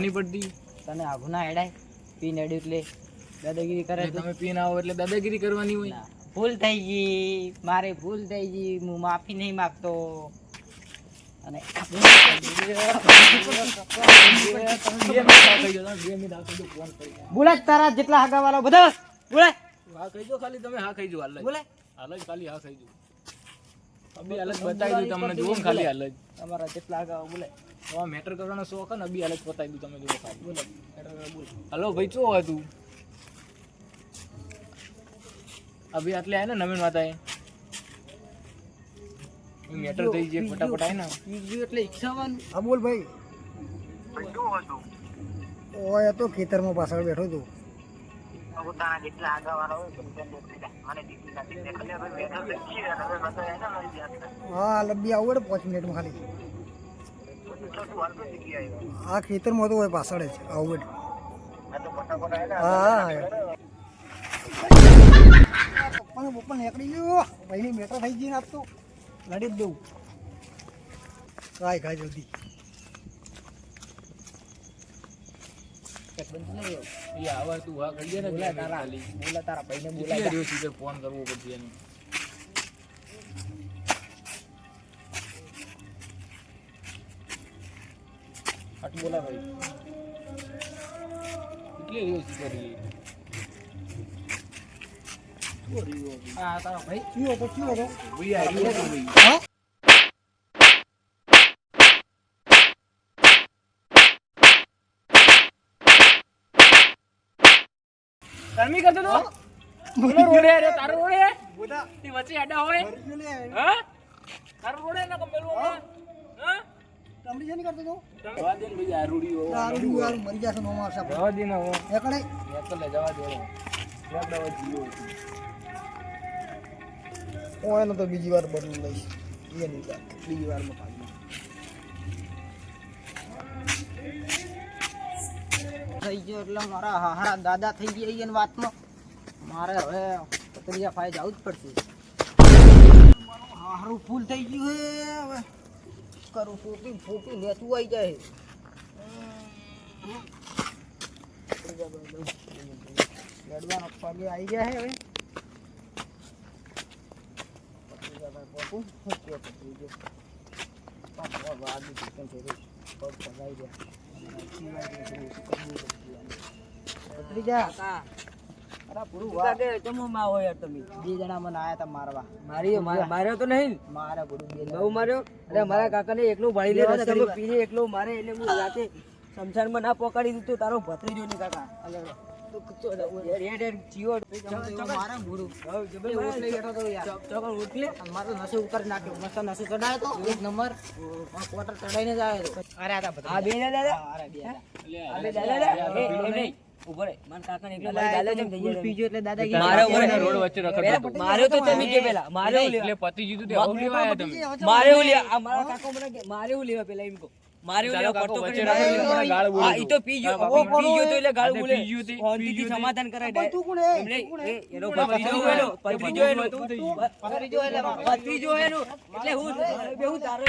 નહીં પડતી. તને આઘું ના હેડાય પીને એડ્યું એટલે દાદાગીરી કરે. તમે પીને આવો એટલે દાદાગીરી કરવાની હોય. ભૂલ થઈ ગઈ, મારી ભૂલ થઈ ગઈ, હું માફી નહીં માંગતો. અને બોલા તારા જેટલા હગાવાળા બધા બોલે. હા કહીજો ખાલી તમે હા કહીજો હાલ બોલે હાલ જ ખાલી હા કહીજો. અભી હાલ જ બતાવી દઉં તમને, જુઓ ખાલી હાલ જ તમારા જેટલા હગાવા બોલે. તો મેટર કરવાનો શોખ ને અભી હાલ જ બતાવી દઉં તમે જુઓ ખાલી બોલે. હલો ભાઈ ચો હતું અભી આટલે આય ને નવીન વાત આય મેટર થઈ જાય ફટાફટ આય ને એટલે ઈચ્છાવાન. હા બોલ ભાઈ. ઓય તો ખેતરમાં પાછળ બેઠો છું. હા લબ્બી આવું 5 મિનિટમાં ખાલી. હા ખેતરમાં તો હોય પાછળ જ આવું. હા પપ્પા નીકળી ગયો ભાઈની મેટર થઈ ગઈ ને આપ તો લડી જ દઉં. ખાય જલ્દી. એ આવા તું હા કહીએ ને બોલા તારા ભાઈને બોલા. સીધો ફોન કરવો પડશે એને. હટ બોલા ભાઈ કેટલી દિવસ કરી હા તારો ભાઈ કયો હતો ભાઈ આ રહ્યો તો ભાઈ. હા કર્મી કરતો તો બોલો રોડે અરે તારો રોડે બોલા તે વચ્ચે આડા હોય મરી ગયો લે. હા તારો રોડે ના કમેલું હા તમરી છે નહીં કરતો તો જવા દે ને ભાઈ આ રૂડી હો દારૂ યાર મરી જશે નો મારશે આપણે. જવા દે ને હો એકડે એકલ જવા દે આપણે હવે જીવો ઓય ને તો બીજી વાર બદલું લઈશ. એ નહીં થાય બીજી વારમાં પાડી. થઈ ગયો એટલે મારા હારા દાદા થઈ ગયા એની વાતમાં મારે હવે પતરિયા ફાય જવું જ પડશે. હારું ફૂલ થઈ ગયું હે. હવે કરું ફૂટી ફૂટી લેતું આવી જાય. લડવાનો પગે આવી ગયા હે હવે. માર્યો તો નહીં બહુ માર્યો. અરે મારા કાકા ને એકલું ભાળી લે રસ્તામાં પીને એકલો મારે એટલે હું રાતે શમશાનમાં ના પકડી દીધું. તારો ભત્રીજો ને કાકા માર્યો તો તમે કે પેલા માર્યો એટલે પતિ જીતું તે આવું લેવા આયા તમે માર્યો લ્યા મારા કાકા મને માર્યો લેવા પેલા એમ કો માર્યો લેવા પડતો કરી હા ઈ તો પીજો તો એટલે ગાળ બોલે શાંતિથી સમાધાન કરાય. તું કોણ હે? એનો પત્રીજો એનો એટલે હું તારો